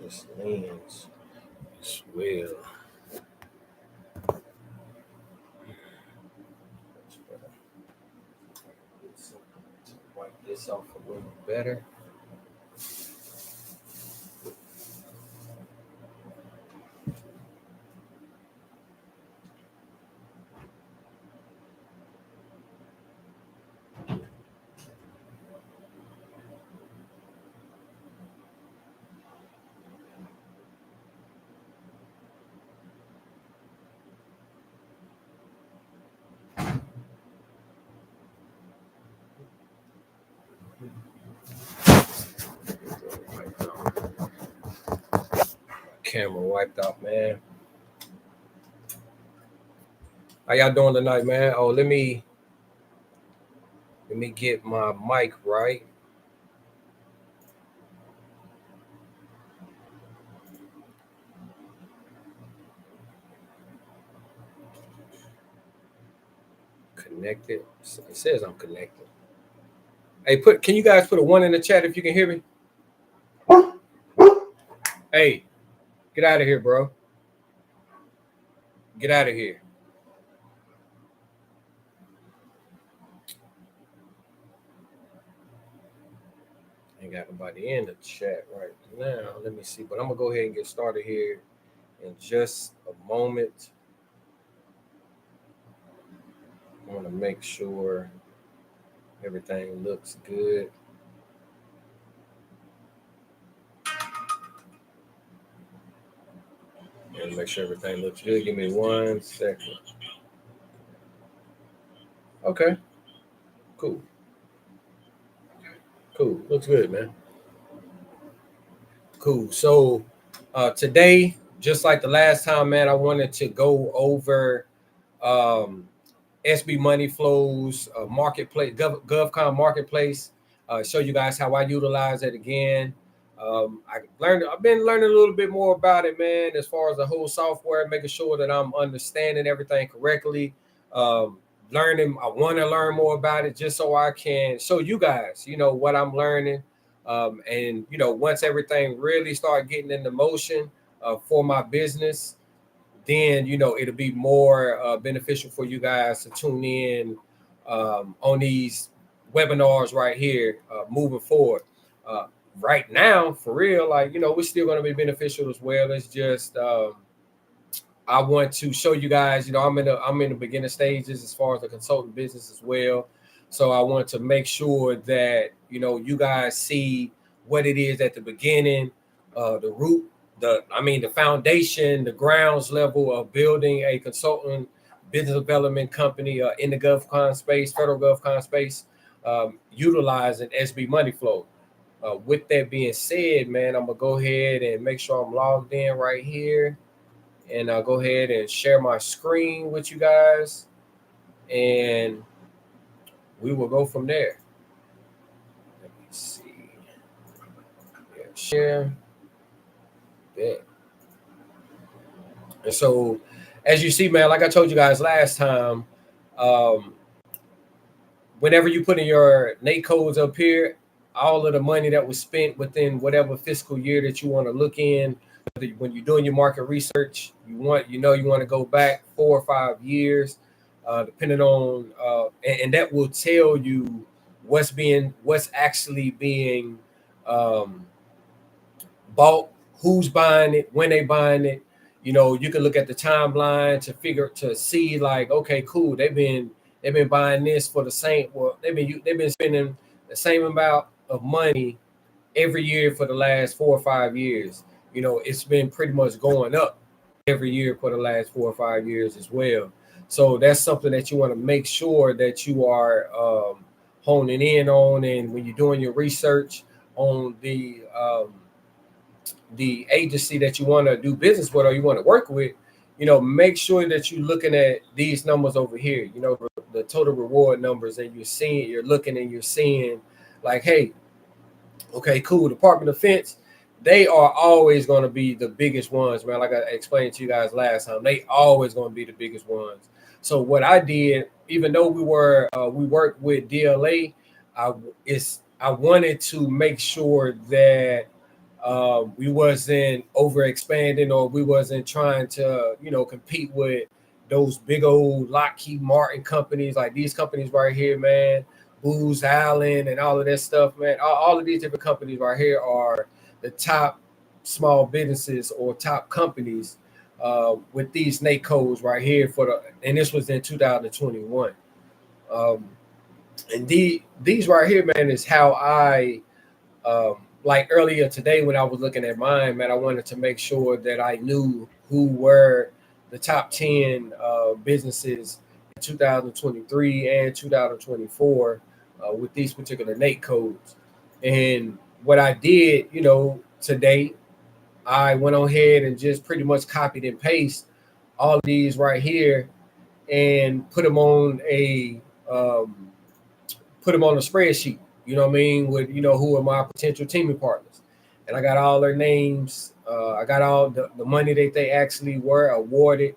this lens as well. Wipe this off a little better. Camera wiped off, man. How y'all doing tonight, man? Oh, let me get my mic right. Connected. It says I'm connected. Hey, can you guys put a 1 in the chat if you can hear me? Hey, get out of here, bro. Get out of here. Ain't got nobody in the chat right now. Let me see. But I'm gonna go ahead and get started here in just a moment. I want to make sure everything looks good. And make sure everything looks good. Give me 1 second. Okay. Cool. Cool. Looks good, man. Cool. So today, just like the last time, man, I wanted to go over SB Money Flows marketplace, GovCon marketplace. Show you guys how I utilize it again. I've been learning a little bit more about it, man, as far as the whole software, making sure that I'm understanding everything correctly. I want to learn more about it just so I can show you guys, what I'm learning. And once everything really start getting into motion for my business, then it'll be more beneficial for you guys to tune in on these webinars right here moving forward. Right now, for real, we're still going to be beneficial as well. It's just I want to show you guys, I'm in the beginning stages as far as the consulting business as well. So I want to make sure that you guys see what it is at the beginning, the root, the foundation, the grounds level of building a consultant business development company in the GovCon space, federal GovCon space, utilizing SB Money Flow. With that being said, man, I'm gonna go ahead and make sure I'm logged in right here, and I'll go ahead and share my screen with you guys, and we will go from there. Let me see. Yeah, share. Yeah. And so, as you see, man, like I told you guys last time, whenever you put in your NAICS codes up here, all of the money that was spent within whatever fiscal year that you want to look in, when you're doing your market research, you want to go back 4 or 5 years, depending on, and that will tell you what's actually being bought, who's buying it, when they buying it. You can look at the timeline to see like, okay, cool, they've been buying this for the same. Well, they've been spending the same amount of money every year for the last 4 or 5 years. It's been pretty much going up every year for the last 4 or 5 years as well. So that's something that you want to make sure that you are honing in on, and when you're doing your research on the agency that you want to do business with or you want to work with, make sure that you're looking at these numbers over here, the total reward numbers, and you're looking and you're seeing like, hey, okay, cool. Department of Defense, they are always going to be the biggest ones, man. Like I explained to you guys last time, they always going to be the biggest ones. So what I did, even though we worked with DLA, I wanted to make sure that We wasn't overexpanding, or we wasn't trying to, compete with those big old Lockheed Martin companies, like these companies right here, man. Booz Allen and all of that stuff, man. All of these different companies right here are the top small businesses or top companies with these NAICS codes right here and this was in 2021. Um, and these right here, man, is how I like earlier today when I was looking at mine, man. I wanted to make sure that I knew who were the top 10 businesses in 2023 and 2024 with these particular NAICS codes. And what I did, today, I went on ahead and just pretty much copied and paste all of these right here and um, put them on a spreadsheet. You know what I mean? With who are my potential teaming partners, and I got all their names. I got all the money that they actually were awarded,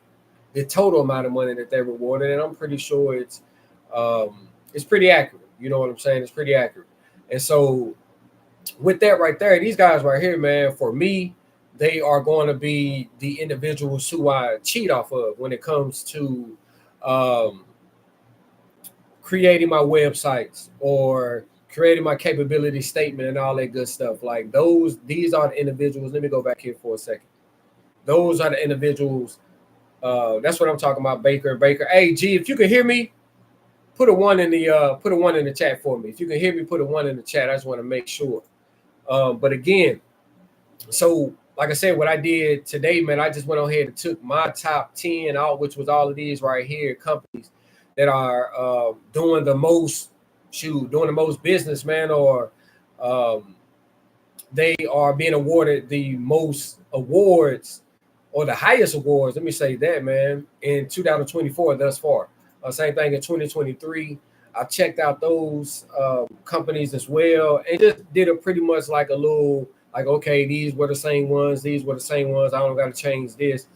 the total amount of money that they were awarded, and I'm pretty sure it's pretty accurate. You know what I'm saying? It's pretty accurate. And so with that right there, these guys right here, man, for me, they are going to be the individuals who I cheat off of when it comes to um, creating my websites or creating my capability statement and all that good stuff. Like these are the individuals. Let me go back here for a second. Those are the individuals. That's what I'm talking about, Baker. Hey, G, if you can hear me, put a one in the chat for me. If you can hear me, put a one in the chat. I just want to make sure. But again, so like I said, what I did today, man, I just went on ahead and took my top 10 out, which was all of these right here companies that are doing the most business, man, or they are being awarded the most awards or the highest awards. Let me say that, man, in 2024 thus far. Same thing in 2023. I checked out those companies as well and just did a pretty much like a little like, okay, these were the same ones. These were the same ones. I don't got to change this.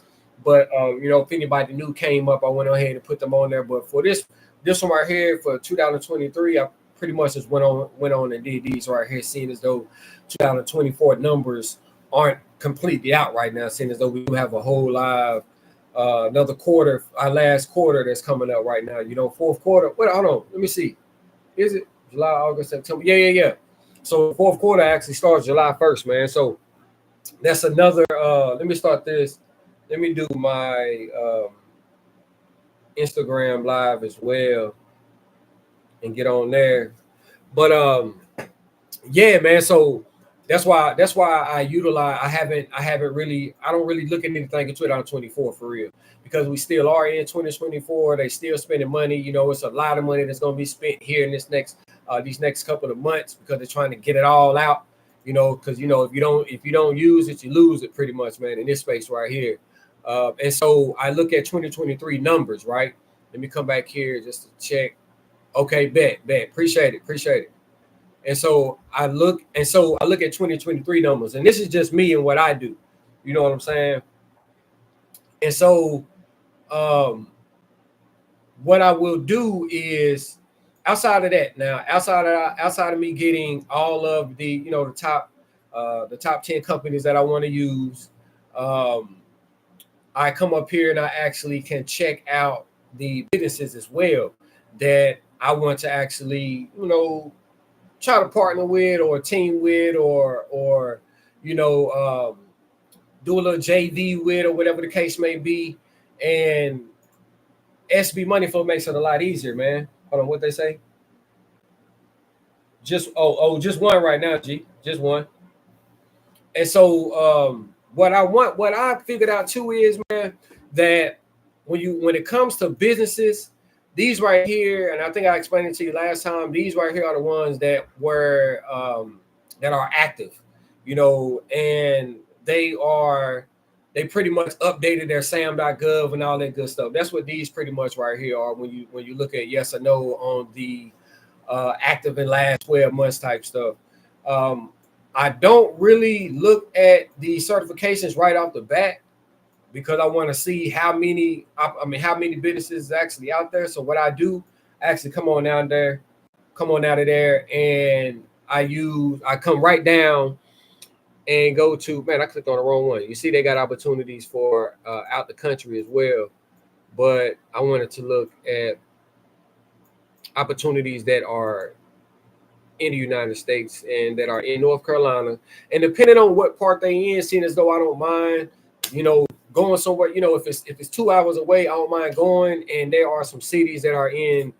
But if anybody new came up, I went ahead and put them on there. But for this one right here for 2023, I pretty much just went on and did these right here, seeing as though 2024 numbers aren't completely out right now, seeing as though we do have a whole live another quarter, our last quarter that's coming up right now. Fourth quarter. Wait, hold on. Let me see. Is it July, August, September? Yeah. So fourth quarter actually starts July 1st, man. So that's another. Let me start this. Let me do my Instagram live as well and get on there. But yeah, man. So that's why I don't really look at anything in 2024 for real, because we still are in 2024. They still spending money. It's a lot of money that's going to be spent here in these next couple of months, because they're trying to get it all out. Because if you don't use it, you lose it pretty much, man. In this space right here. And so I look at 2023 numbers, right? Let me come back here just to check. Okay, bet. Appreciate it. And so I look at 2023 numbers, and this is just me and what I do. You know what I'm saying? And so what I will do is, outside of that, now outside of me getting all of the the top 10 companies that I want to use, I come up here and I actually can check out the businesses as well that I want to actually, try to partner with or team with or do a little JV with, or whatever the case may be. And SB Money Flow makes it a lot easier, man. Hold on, what they say? Just one right now, G. Just one. And so what I figured out too is, man, that when it comes to businesses, these right here, and I think I explained it to you last time, these right here are the ones that are active, and they pretty much updated their SAM.gov and all that good stuff. That's what these pretty much right here are when you look at yes or no on the active in last 12 months type stuff. I don't really look at the certifications right off the bat, because I want to see how many businesses is actually out there. So what I do, I actually come on out of there, and I come right down and go to, man, I clicked on the wrong one. You see, they got opportunities for out the country as well. But I wanted to look at opportunities that are in the United States and that are in North Carolina. And depending on what part they in, seeing as though I don't mind, going somewhere, if it's 2 hours away, I don't mind going. And there are some cities that are in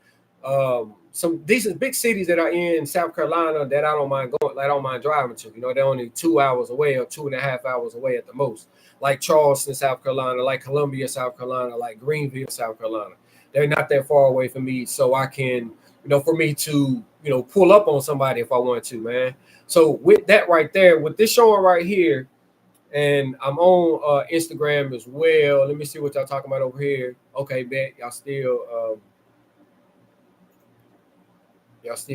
some decent big cities that are in South Carolina that I don't mind going, I don't mind driving to. They're only 2 hours away or 2.5 hours away at the most. Like Charleston, South Carolina, like Columbia, South Carolina, like Greenville, South Carolina. They're not that far away from me, so I can, for me to, pull up on somebody if I want to, man. So with that right there, with this showing right here, and I'm on Instagram as well. Let me see what y'all talking about over here. Okay, bet y'all still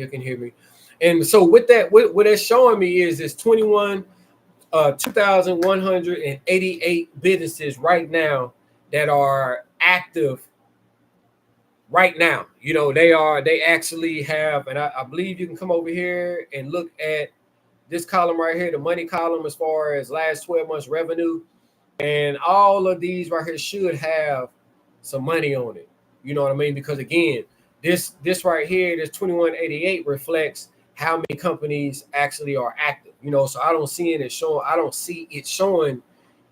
can hear me. And so with that, what that's showing me is 2,188 businesses right now that are active right now. They actually have, and I believe you can come over here and look at this column right here, the money column, as far as last 12 months revenue. And all of these right here should have some money on it. You know what I mean? Because again, this right here, this 2188 reflects how many companies actually are active. So I don't see it showing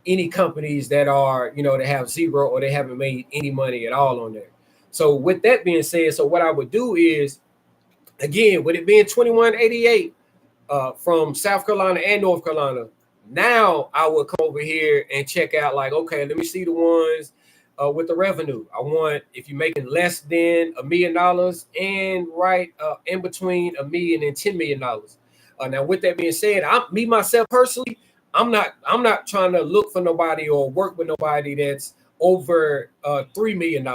any companies that are, that have zero or they haven't made any money at all on there. So with that being said, so what I would do is, again, with it being 2188 from South Carolina and North Carolina, now I would come over here and check out, like, okay, let me see the ones with the revenue. I want, if you're making less than $1 million and right in between $1 million and $10 million. Now, with that being said, me myself personally, I'm not trying to look for nobody or work with nobody that's over $3 million.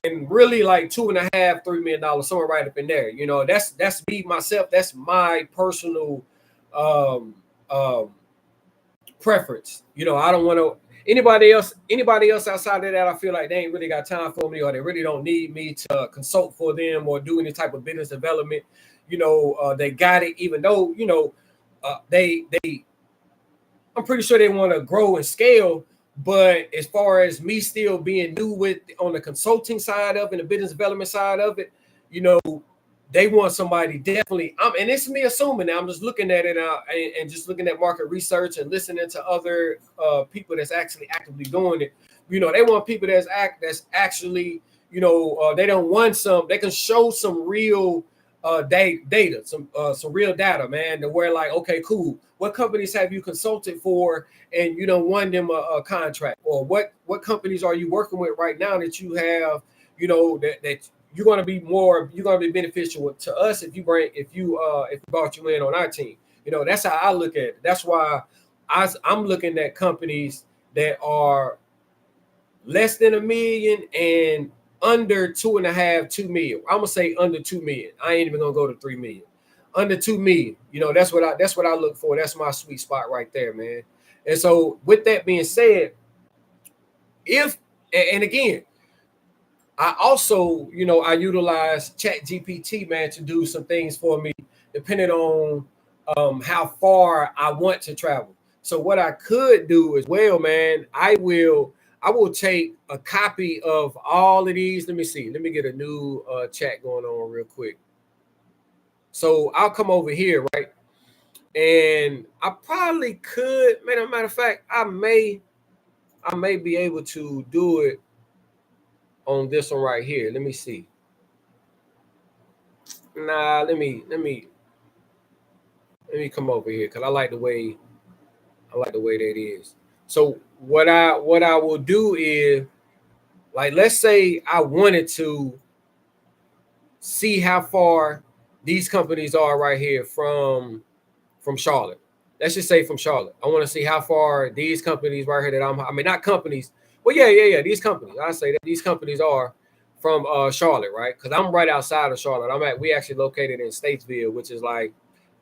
And really like $2.5, $3 million, somewhere right up in there. That's me myself. That's my personal preference. I don't want to anybody else outside of that. I feel like they ain't really got time for me, or they really don't need me to consult for them or do any type of business development. They got it, even though they I'm pretty sure they want to grow and scale. But as far as me still being new with on the consulting side of it, and the business development side of it, they want somebody definitely. And it's me assuming now. I'm just looking at it and just looking at market research and listening to other people that's actually actively doing it. They want people that's actually, they don't want they can show some real data, some real data, man, to where like, okay, cool. What companies have you consulted for and you don't won them a contract? Or what companies are you working with right now that you have, that you're going to be beneficial to us if we brought you in on our team. That's how I look at it. That's why I'm looking at companies that are less than $1 million and under 2.5, 2 million. I'm gonna say under 2 million. I ain't even gonna go to 3 million. Under 2 million. That's what I look for. That's my sweet spot right there, man. And so with that being said, and again, I also, I utilize ChatGPT, man, to do some things for me, depending on how far I want to travel. So what I could do as well, man, I will take a copy of all of these. Let me see. Let me get a new chat going on real quick. So I'll come over here, right? And I probably could, matter of fact, I may be able to do it on this one right here. Let me see. Nah, let me come over here because I like the way that is. So what I will do is, like, let's say I wanted to see how far these companies are right here from Charlotte. Let's just say from Charlotte. I want to see how far these companies right here that not companies. Well, yeah. These companies. I say that these companies are from Charlotte, right? Because I'm right outside of Charlotte. We actually located in Statesville, which is like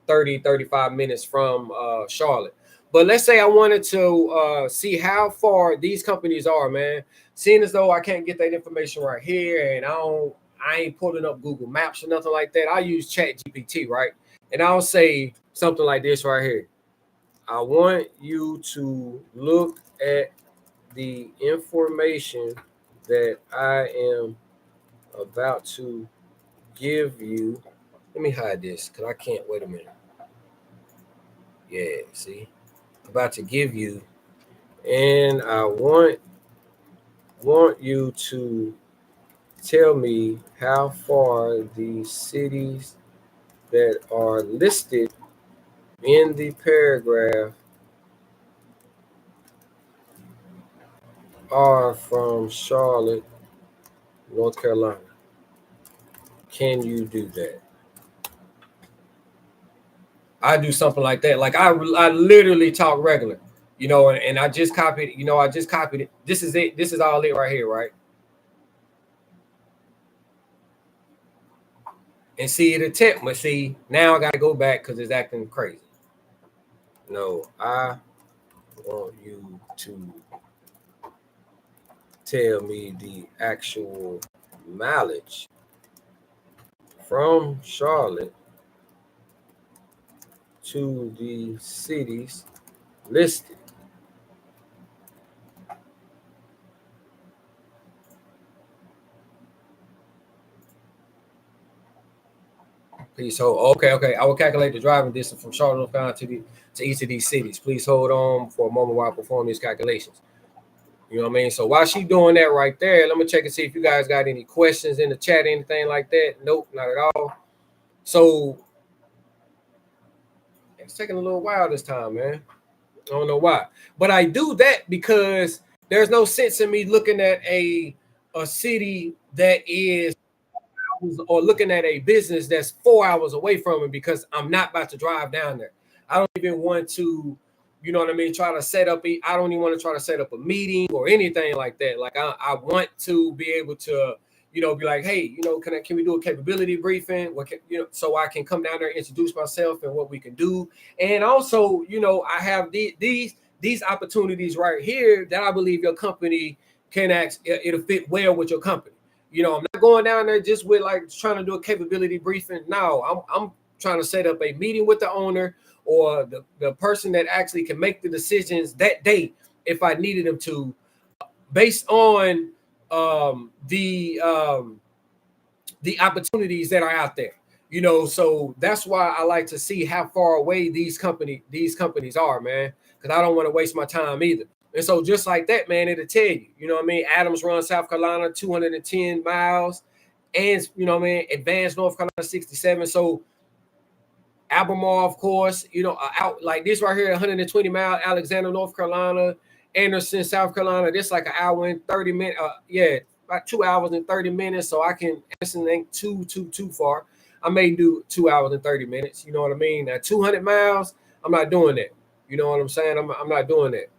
35 minutes from Charlotte. But let's say I wanted to see how far these companies are, man. Seeing as though I can't get that information right here, and I ain't pulling up Google Maps or nothing like that. I use ChatGPT, right? And I'll say something like this right here. I want you to look at the information that I am about to give you. Let me hide this because I can't. Wait a minute. Yeah, see, about to give you, and I want you to tell me how far the cities that are listed in the paragraph are from Charlotte, North Carolina. Can you do that? I do something like that. Like I literally talk regular, and I just copied. I just copied it. This is it. This is all it right here, right? And see it attempt, but see now I got to go back because it's acting crazy. No, I want you to tell me the actual mileage from Charlotte to the cities listed. Please hold. Okay. I will calculate the driving distance from Charlotte, North Carolina to each of these cities. Please hold on for a moment while I perform these calculations. You know what I mean? So while she doing that right there, let me check and see if you guys got any questions in the chat, anything like that. Nope, not at all. So it's taking a little while this time, man. I don't know why, but I do that because there's no sense in me looking at a city that is, or looking at a business that's 4 hours away from it, because I'm not about to drive down there. I don't even want to, you know what I mean, try to set up. I don't even want to try to set up a meeting or anything like that. Like I want to be able to, be like, hey, can we do a capability briefing? So I can come down there, introduce myself and what we can do. And also, I have these opportunities right here that I believe your company can it'll fit well with your company. I'm not going down there just with like trying to do a capability briefing. No, I'm trying to set up a meeting with the owner or the person that actually can make the decisions that day if I needed them to, based on the opportunities that are out there. So that's why I like to see how far away these companies are, man, because I don't want to waste my time either. And so just like that, man, it'll tell you, what I mean? Adams Run, South Carolina, 210 miles. And, Advanced, North Carolina, 67. So Albemarle, of course, out like this right here, 120 miles, Alexander, North Carolina, Anderson, South Carolina. This like an hour and 30 minutes. About 2 hours and 30 minutes. So I can, Anderson ain't too far. I may do 2 hours and 30 minutes. You know what I mean? Now, 200 miles, I'm not doing that. You know what I'm saying? I'm not doing that.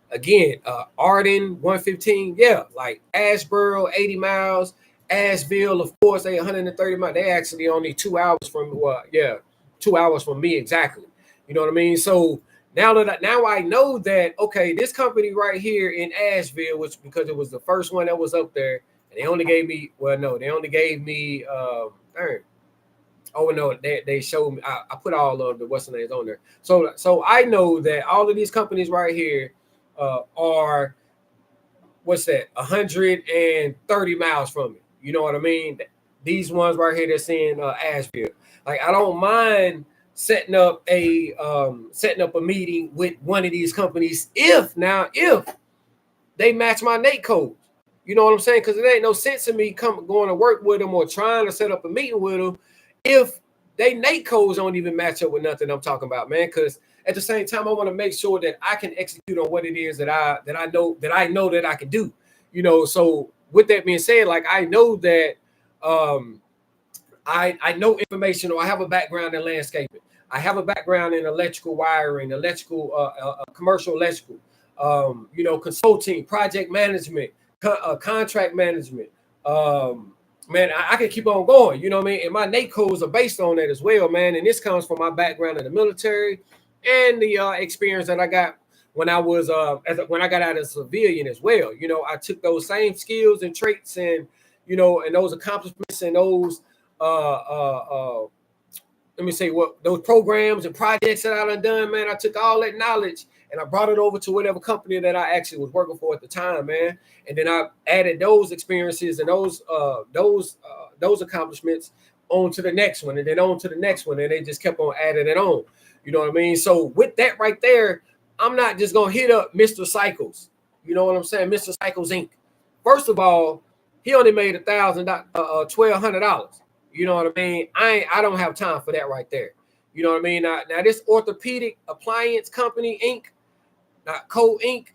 Again, Arden 115, yeah, like Asheboro 80 miles, Asheville, of course, they 130 miles. They actually only 2 hours from 2 hours from me exactly. You know what I mean? So now I know that, okay, this company right here in Asheville, which because it was the first one that was up there, and they only gave me Oh no, they showed me. I put all of the what's the names on there. So I know that all of these companies right here are, what's that, 130 miles from me. You know what I mean? These ones right here that's in Asheville. Like I don't mind setting up a meeting with one of these companies if they match my NAICS codes. You know what I'm saying? Because it ain't no sense in me going to work with them or trying to set up a meeting with them if they NAICS codes don't even match up with nothing I'm talking about, man. Because at the same time, I want to make sure that I can execute on what it is that I know that I can do. So with that being said, like I know that I know information, or I have a background in landscaping. I have a background in electrical wiring, commercial electrical, consulting, project management, contract management. Man, I can keep on going, you know what I mean? And my NAICS codes are based on that as well, man. And this comes from my background in the military and the experience that I got when I was when I got out as a civilian as well. I took those same skills and traits and and those accomplishments and those let me say what those programs and projects that I done, man. I took all that knowledge and I brought it over to whatever company that I actually was working for at the time, man. And then I added those experiences and those accomplishments on to the next one, and then on to the next one, and they just kept on adding it on. You know what I mean? So with that right there, I'm not just gonna hit up Mr. Cycles. You know what I'm saying? Mr. Cycles Inc. First of all, he only made $1,200. You know what I mean? I don't have time for that right there. You know what I mean? Now this orthopedic appliance company Inc. Co Inc.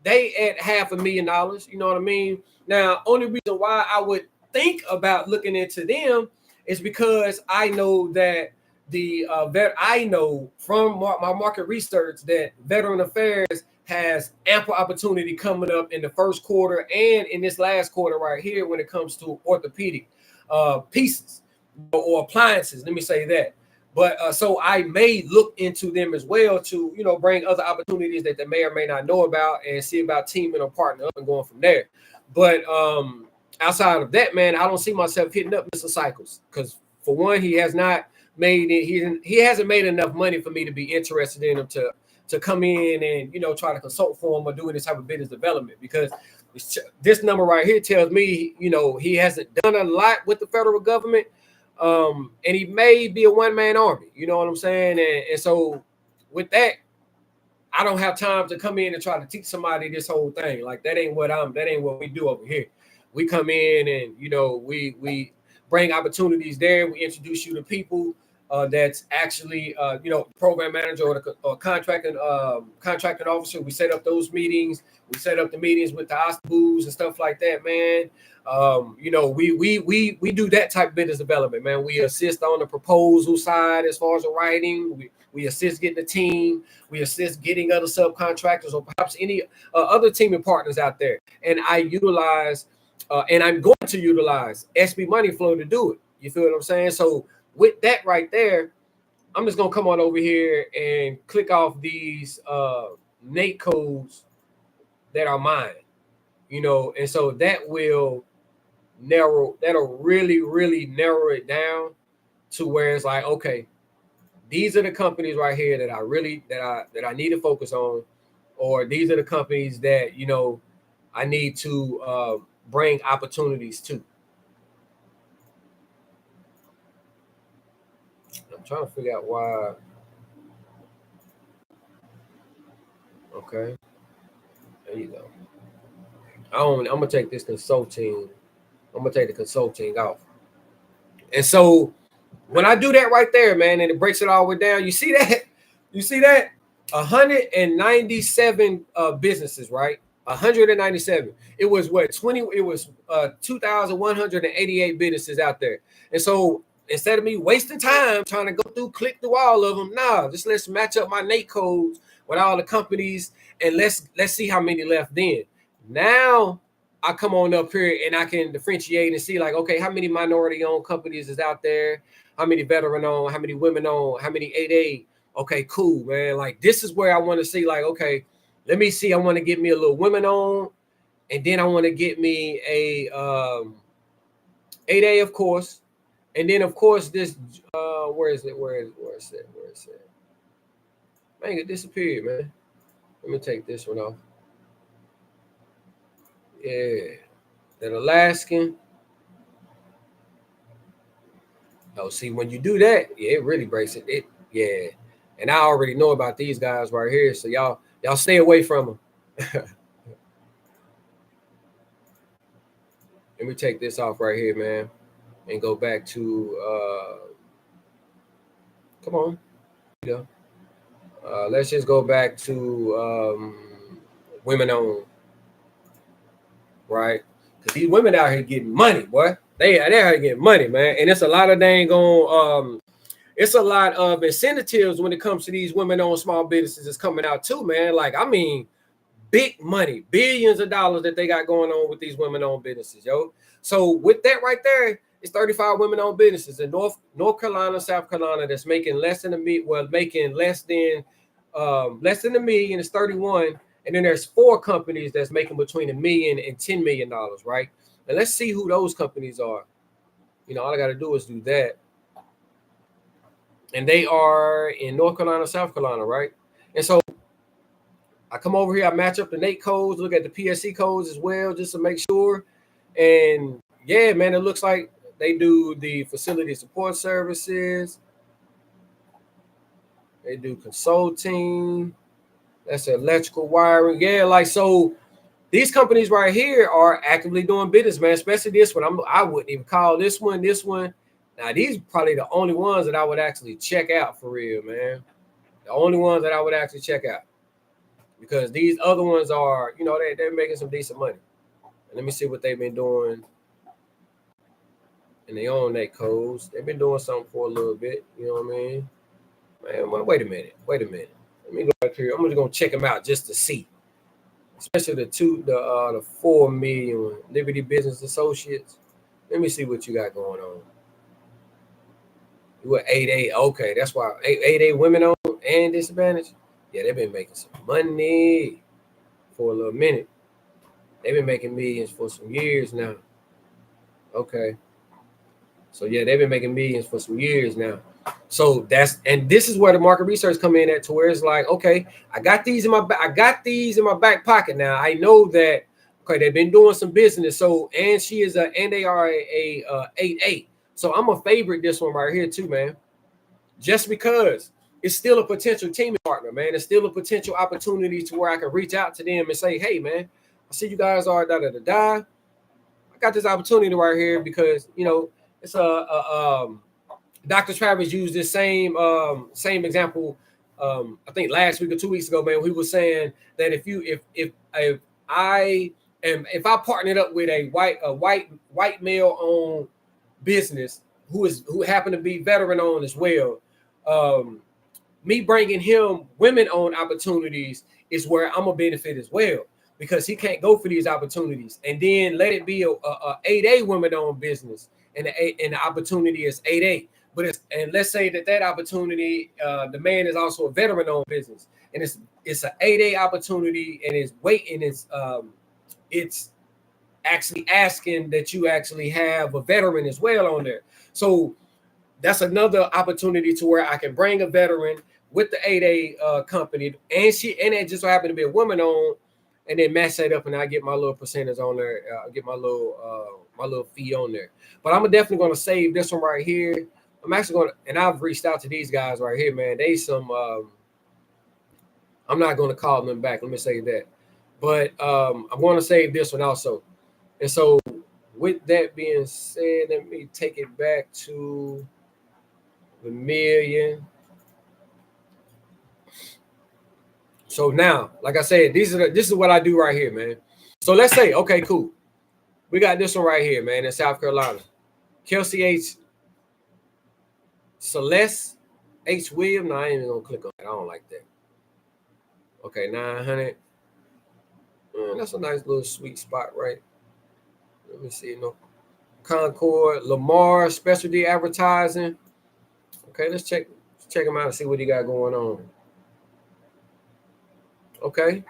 They at $500,000. You know what I mean? Now, only reason why I would think about looking into them is because I know that I know from my market research that Veteran Affairs has ample opportunity coming up in the first quarter and in this last quarter right here when it comes to orthopedic pieces or appliances. Let me say that. But so I may look into them as well to, you know, bring other opportunities that they may or may not know about and see about teaming or partnering up and going from there. But outside of that, man, I don't see myself hitting up Mr. Cycles because for one, he has not made it. He hasn't made enough money for me to be interested in him to come in and, you know, try to consult for him or do any type of business development, because this number right here tells me, you know, he hasn't done a lot with the federal government. And he may be a one-man army, you know what I'm saying? And so with that, I don't have time to come in and try to teach somebody this whole thing. Like that ain't what we do over here. We come in and, you know, we bring opportunities there. We introduce you to people that's actually, you know, program manager or contracting officer. We set up those meetings. We set up the meetings with the OSTBUs and stuff like that, man. You know, we do that type of business development, man. We assist on the proposal side as far as the writing. We assist getting the team. We assist getting other subcontractors or perhaps any other teaming partners out there. And I utilize, and I'm going to utilize SB Money Flow to do it. You feel what I'm saying? So with that right there, I'm just gonna come on over here and click off these NAICS codes that are mine. You know, and so that'll really narrow it down to where it's like, okay, these are the companies right here that I need to focus on, or these are the companies that, you know, I need to bring opportunities to. I'm trying to figure out why. Okay, there you go. I'm gonna take this consulting. I'm gonna take the consulting off. And so when I do that right there, man, and it breaks it all the way down, you see that? You see that? 197 businesses, right? 197. It was what 20. It was 2,188 businesses out there. And so instead of me wasting time trying to click through all of them, just let's match up my NAICS codes with all the companies and let's see how many left then. Now I come on up here and I can differentiate and see like, okay, how many minority-owned companies is out there? How many veteran-owned? How many women-owned? How many 8A? Okay, cool, man. Like this is where I want to see like, okay, let me see. I want to get me a little women-owned, and then I want to get me a 8A, of course. And then, of course, this, where is it? Man, it disappeared, man. Let me take this one off. Yeah. That Alaskan. Oh, see, when you do that, yeah, it really breaks it. Yeah. And I already know about these guys right here. So y'all stay away from them. Let me take this off right here, man, and go back to come on. You know. Let's just go back to women owned, right? Because these women out here getting money, boy. They're out here getting money, man. And it's a lot of it's a lot of incentives when it comes to these women-owned small businesses that's coming out too, man. Like, I mean, big money, billions of dollars that they got going on with these women-owned businesses, yo. So with that right there, it's 35 women-owned businesses in North Carolina, South Carolina that's making less than making less than $1 million. It's 31. And then there's 4 companies that's making between $1 million and $10 million, right? And let's see who those companies are. You know, all I got to do is do that. and they are in North Carolina, South Carolina, right? And so I come over here, I match up the NAICS codes, look at the PSC codes as well, just to make sure. And yeah, man, it looks like they do the facility support services. They do consulting. That's electrical wiring. Yeah, like so these companies right here are actively doing business, man. Especially this one. I wouldn't even call this one. This one. Now, these are probably the only ones that I would actually check out for real, man. The only ones that I would actually check out. Because these other ones are, you know, they're making some decent money. And let me see what they've been doing. And they own that codes. They've been doing something for a little bit. You know what I mean? Man, wait a minute. Wait a minute. Let me go back here. I'm just gonna check them out just to see. Especially the 4 million Liberty Business Associates. Let me see what you got going on. You were 8A. Okay, that's why 8A women on and disadvantage. Yeah, they've been making some money for a little minute. They've been making millions for some years now. Okay. So yeah, they've been making millions for some years now. So this is where the market research come in at, to where it's like, okay, I got these in my back pocket now. I know that okay, they've been doing some business. So and they are a 8A. So I'm a favorite this one right here too, man. Just because it's still a potential teaming partner, man. It's still a potential opportunity to where I can reach out to them and say, hey, man, I see you guys are da. I got this opportunity right here because you know it's Dr. Travis used this same example. I think last week or 2 weeks ago, man, he was saying that if I partnered up with a white male owned business who happened to be veteran owned as well, me bringing him women owned opportunities is where I'm gonna benefit as well, because he can't go for these opportunities and then let it be a 8A women owned business and the opportunity is 8A. And let's say that opportunity, the man is also a veteran owned business and it's an 8A opportunity and it's actually asking that you actually have a veteran as well on there. So that's another opportunity to where I can bring a veteran with the 8A company, and it just so happened to be a woman on, and then match that up, and I get my little percentage on there. Get my little fee on there. But I'm definitely gonna save this one right here. I'm actually gonna, and I've reached out to these guys right here, man. They some. I'm not gonna call them back. Let me say that. But I'm gonna save this one also. And so, with that being said, let me take it back to the million. So now, like I said, this is what I do right here, man. So let's say, okay, cool. We got this one right here, man, in South Carolina. Kelsey H. Celeste H. Williams. No, I ain't even gonna click on that. I don't like that. Okay, 900. That's a nice little sweet spot, right? Let me see. No, Concord, Lamar, specialty advertising. Okay, let's check him out and see what he got going on. Okay,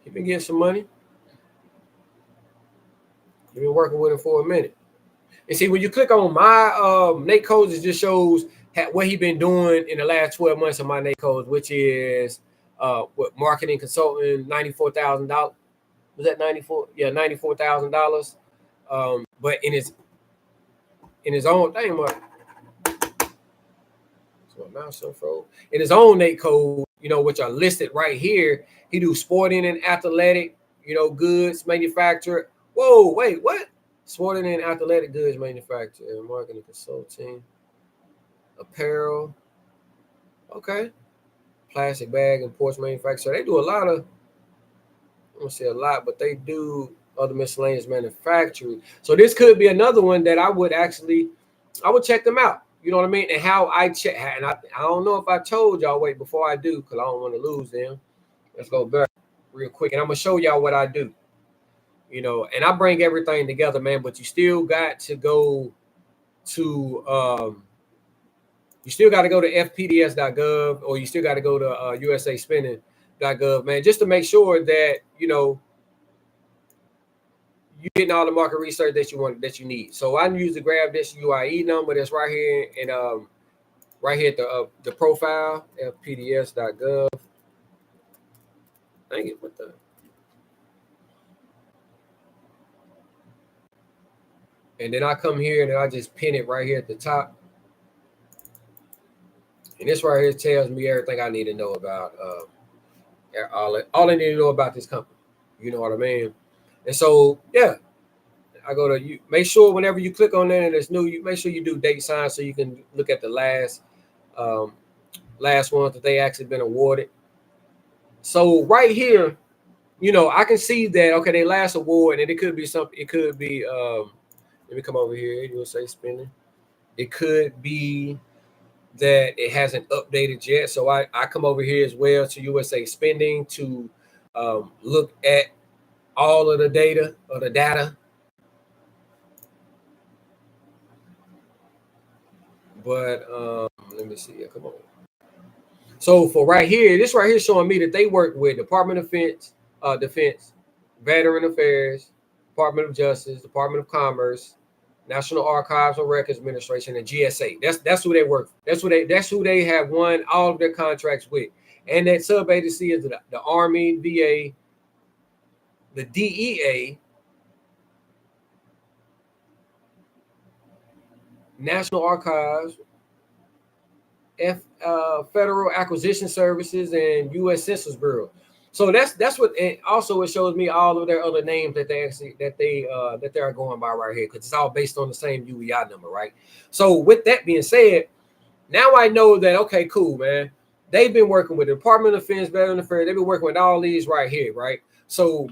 he been getting some money. You've been working with him for a minute. And see, when you click on my NAICS codes, it just shows what he been doing in the last 12 months of my NAICS codes, which is what marketing consulting, $94,000. Was that 94? Yeah, $94,000. But in his own thing, in his own NAICS code, you know, which are listed right here, he do sporting and athletic, you know, goods manufacturer. Whoa, wait, what? Sporting and athletic goods manufacturer, marketing consulting, apparel. Okay. Plastic bag and porch manufacturer. They do a lot of, I don't say a lot, but they do other miscellaneous manufacturing. So this could be another one that I would check them out. You know what I mean? And how I check, and I don't know if I told y'all, wait, before I do, because I don't want to lose them. Let's go back real quick. And I'm going to show y'all what I do. You know, and I bring everything together, man, but you still got to go to, you still got to go to fpds.gov, or you still got to go to usaspending.gov, man, just to make sure that, you know, you're getting all the market research that you need. So I use to grab this UIE number that's right here, and right here at the profile, fpds.gov. Dang it, what the? And then I come here and I just pin it right here at the top. And this right here tells me everything I need to know about all I need to know about this company. You know what I mean? And so, yeah, I go to you. Make sure whenever you click on that and it's new, you make sure you do date sign so you can look at the last ones that they actually been awarded. So right here, I can see that okay, they last award, and it could be something. It could be let me come over here. You'll say spending. It could be that it hasn't updated yet. So I come over here as well to USA spending to look at all of the data or the data. But let me see. Come on. So for right here, this right here showing me that they work with Department of Defense, Veteran Affairs, Department of Justice, Department of Commerce, National Archives and Records Administration, and GSA. That's who they work. That's who they have won all of their contracts with. And that sub agency is the Army, VA, the DEA, National Archives, Federal Acquisition Services, and U.S. Census Bureau. So that's what, and also it shows me all of their other names that they are going by right here, because it's all based on the same UEI number, right? So with that being said, now I know that okay, cool, man. They've been working with the Department of Defense, Veteran Affairs. They've been working with all these right here, right? So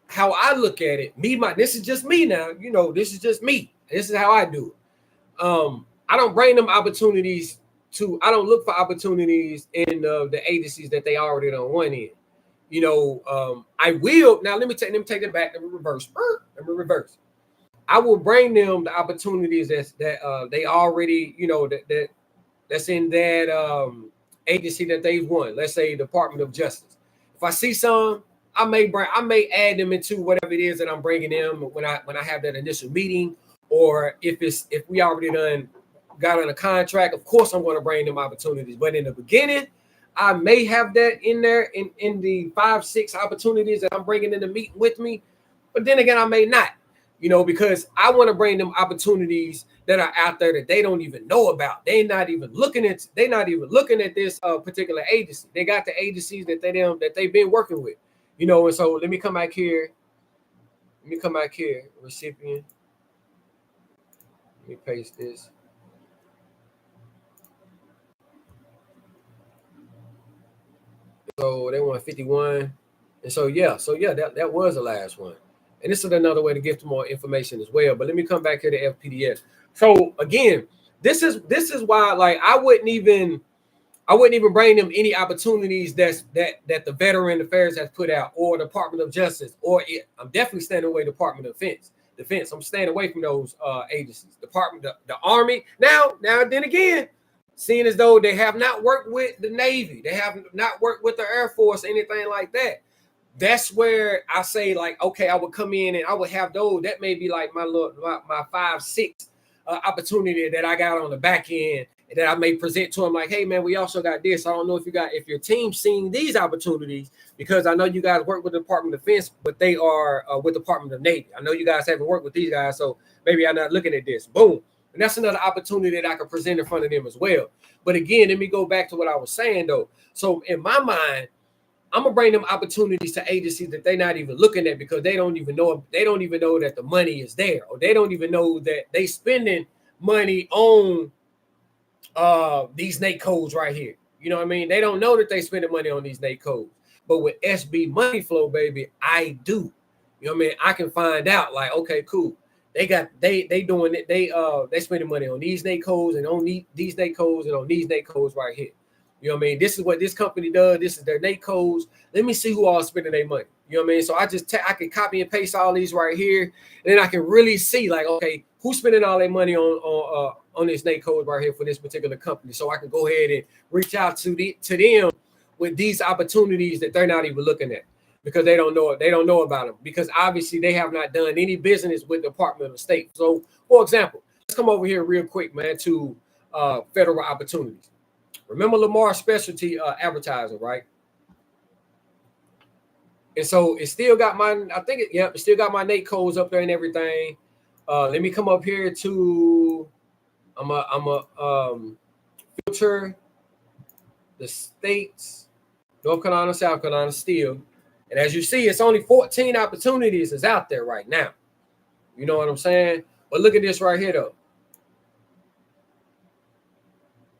how I look at it, this is just me now. This is just me. This is how I do it. I don't bring them opportunities I don't look for opportunities in the agencies that they already done won in. I will now. Let me take it back. Let me reverse. I will bring them the opportunities that they already, that's in that agency that they've won. Let's say Department of Justice. If I see some, I may add them into whatever it is that I'm bringing them when I have that initial meeting, or if we already done got on a contract, of course I'm going to bring them opportunities. But in the beginning, I may have that in there in the 5-6 opportunities that I'm bringing in the meeting with me. But then again, I may not, because I want to bring them opportunities that are out there that they don't even know about. They're not even looking at this particular agency. They got the agencies that they've been working with, And so let me come back here. Recipient. Let me paste this. So they won 51. And so that was the last one. And this is another way to give them more information as well. But let me come back here to FPDS. So again, this is why, like, I wouldn't even bring them any opportunities that the Veteran Affairs has put out, or Department of Justice, I'm definitely staying away Department of Defense. I'm staying away from those agencies. The Army. Now then again, seeing as though they have not worked with the Navy, they have not worked with the Air Force, anything like that. That's where I say, like, okay, I would come in and I would have those. That may be like my 5-6 opportunity that I got on the back end that I may present to them, like, hey man, we also got this. I don't know if your team's seeing these opportunities, because I know you guys work with the Department of Defense, but they are with the Department of Navy. I know you guys haven't worked with these guys, so maybe I'm not looking at this. Boom. And that's another opportunity that I can present in front of them as well. But again, let me go back to what I was saying though. So in my mind, I'm gonna bring them opportunities to agencies that they're not even looking at, because they don't even know that the money is there, or they don't even know that they spending money on these NAICS codes right here. You know what I mean? They don't know that they spending money on these NAICS codes. But with SB Money Flow, baby, I do. You know what I mean? I can find out, like, okay, cool. They doing it. They spending money on these NAICS codes and on these NAICS codes and on these NAICS codes right here. You know what I mean? This is what this company does. This is their NAICS codes. Let me see who all spending their money. You know what I mean? So I can copy and paste all these right here, and then I can really see, like, okay, who's spending all their money on this NAICS code right here for this particular company. So I can go ahead and reach out to them with these opportunities that they're not even looking at, because they don't know about them, because obviously they have not done any business with the Department of State. So, for example, let's come over here real quick, man, to federal opportunities. Remember Lamar specialty advertising, right? And so it still got my, I think it still got my Nate codes up there and everything. Let me come up here to, I'm a filter the states, North Carolina, South Carolina still. And as you see, it's only 14 opportunities is out there right now. You know what I'm saying? But look at this right here, though.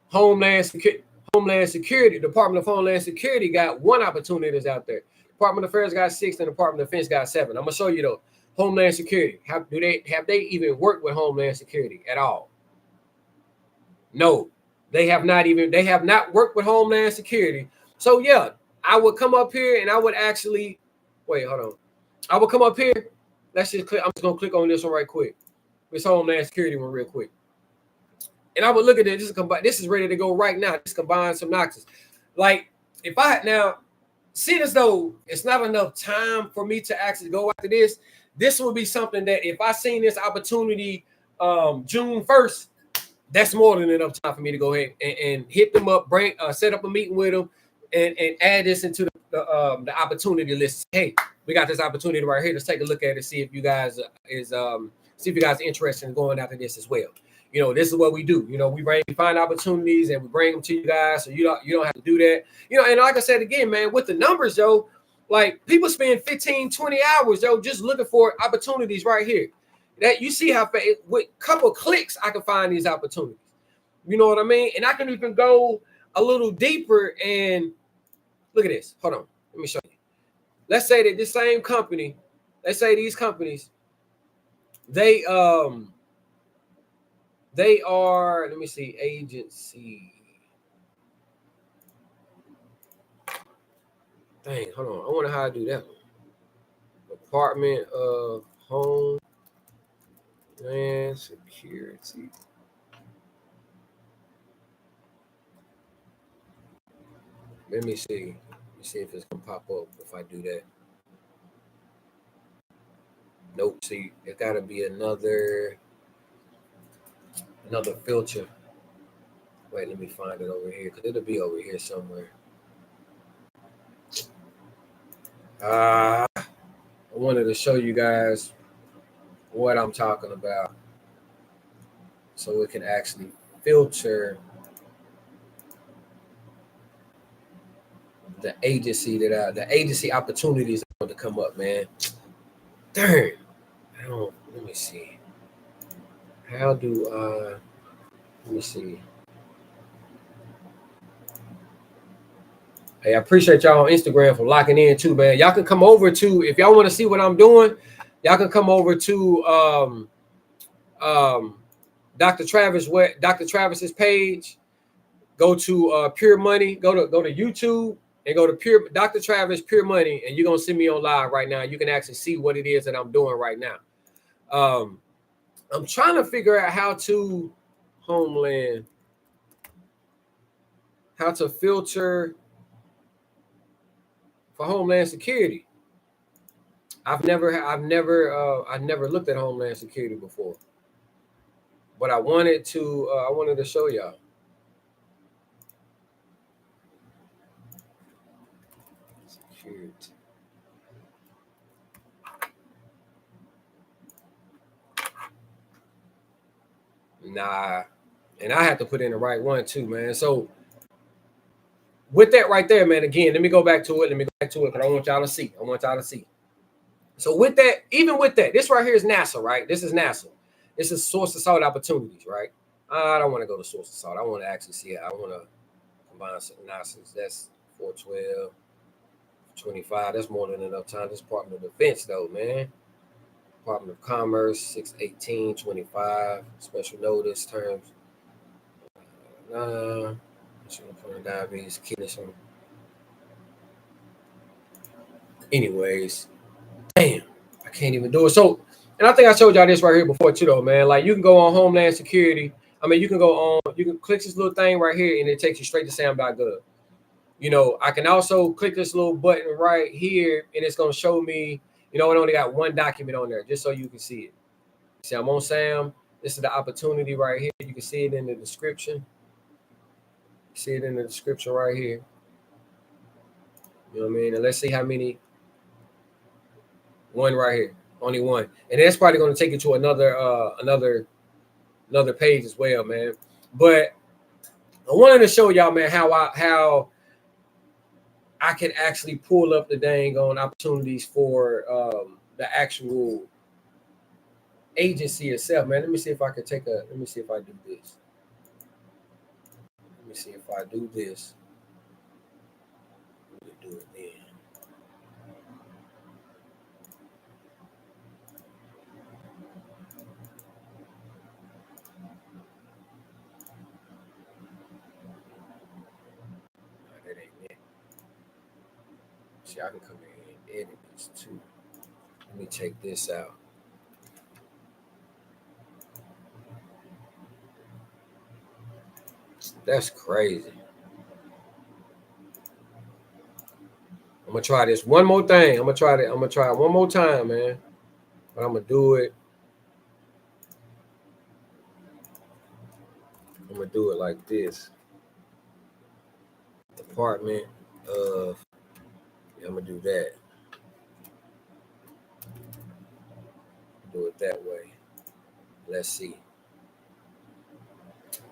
Homeland Security, Department of Homeland Security got 1 opportunity that's out there. Department of Affairs got 6, and Department of Defense got 7. I'm gonna show you though. Homeland Security. Have they even worked with Homeland Security at all? No, they have not worked with Homeland Security. So yeah, I would come up here and I would actually wait, hold on. I would come up here. Let's just click. I'm just gonna click on this one right quick. This Homeland Security one real quick. And I would look at it. This is ready to go right now. This combines some notches. Like if I now see as though it's not enough time for me to actually go after this. This would be something that if I seen this opportunity June 1st, that's more than enough time for me to go ahead and hit them up, set up a meeting with them, and add this into the opportunity list. Hey, we got this opportunity right here. Let's take a look at it. See if you guys are interested in going after this as well. You know, this is what we do. You know, we find opportunities and we bring them to you guys, so you don't have to do that. You know, and like I said again, man, with the numbers, yo, like people spend 15, 20 hours, yo, just looking for opportunities right here. That you see how with a couple clicks I can find these opportunities. You know what I mean? And I can even go a little deeper and look at this. Hold on, let me show you. Let's say that this same company, these companies, they are, let me see, agency. Dang, hold on. I wonder how I do that one. Department of Homeland Security. Let me see. Let me see if it's gonna pop up if I do that. Nope. See, it gotta be another filter. Wait, let me find it over here because it'll be over here somewhere. I wanted to show you guys what I'm talking about so it can actually filter the agency opportunities that want to come up, man. Darn. Let me see. How do let me see. Hey, I appreciate y'all on Instagram for locking in too, man. Y'all can come over to, if y'all want to see what I'm doing, y'all can come over to Dr. Travis's page. Go to Pure Money. Go to YouTube and go to Dr. Travis Pure Money, and you're gonna see me on live right now. You can actually see what it is that I'm doing right now. I'm trying to figure out how to filter for Homeland Security. I've never looked at Homeland Security before, but I wanted to show y'all. Security. Nah, and I have to put in the right one too, man. So with that right there, man, again, let me go back to it. Because I want y'all to see. So with that, even with that, this right here is NASA, right? This is NASA. This is source of salt opportunities, right? I don't want to go to source of salt. I want to actually see it. I want to combine some NASA's. That's 412, 25. That's more than enough time. This Department of Defense, though, man. Department of Commerce, 618, 25. Special notice terms. Diabetes, kidneys. Anyways, damn, I can't even do it. So, and I think I showed y'all this right here before too, though, man. Like you can go on Homeland Security. I mean, you can click this little thing right here, and it takes you straight to SAM.gov. You know, I can also click this little button right here, and it's gonna show me. You know, it only got one document on there, just so you can see it. See, I'm on SAM. This is the opportunity right here. You can see it in the description. See it in the description right here. You know what I mean? And let's see how many. One right here. Only one. And that's probably going to take you to another page as well, man. But I wanted to show y'all, man, how I can actually pull up the dang on opportunities for the actual agency itself, man. Let me see if I can let me see if I do this. Let me see if I do this. Let me do it then. No, that ain't it. See, I can come in here and edit this too. Let me take this out. That's crazy. I'm gonna try this one more thing. I'm gonna try it one more time, man. But I'm gonna do it. I'm gonna do it like this. Department of. Yeah, I'm gonna do that. Do it that way. Let's see.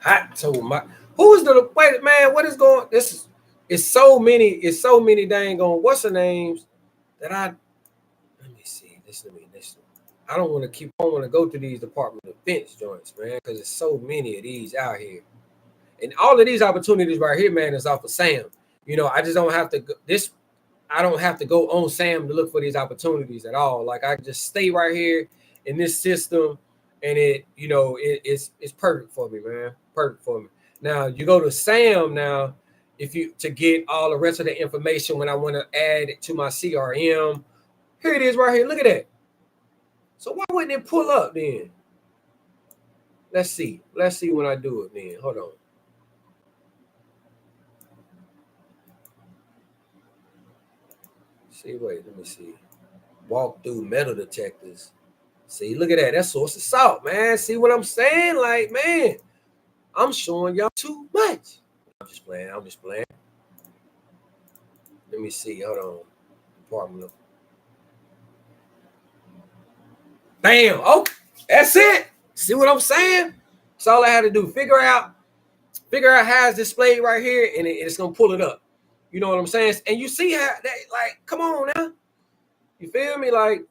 Hot. So my who's the wait, man? What is going? This is it's so many dang on what's the names that I let me see. This. I don't want to go to these Department of Defense joints, man, because there's so many of these out here. And all of these opportunities right here, man, is off of SAM. You know, I just don't have to I don't have to go on SAM to look for these opportunities at all. Like I just stay right here in this system, and it's perfect for me, man. Perfect for me. Now you go to SAM now, if you to get all the rest of the information when I want to add it to my CRM. Here it is right here. Look at that. So why wouldn't it pull up then? Let's see. Let's see when I do it then. Hold on. See, wait, let me see. Walk through metal detectors. See, look at that. That's source of salt, man. See what I'm saying? Like, man, I'm showing y'all too much. I'm just playing. Let me see. Hold on. Department of. Bam. Oh, that's it. See what I'm saying? That's all I had to do. Figure out how it's displayed right here, and it's gonna pull it up. You know what I'm saying? And you see how that, like, come on now. You feel me? Like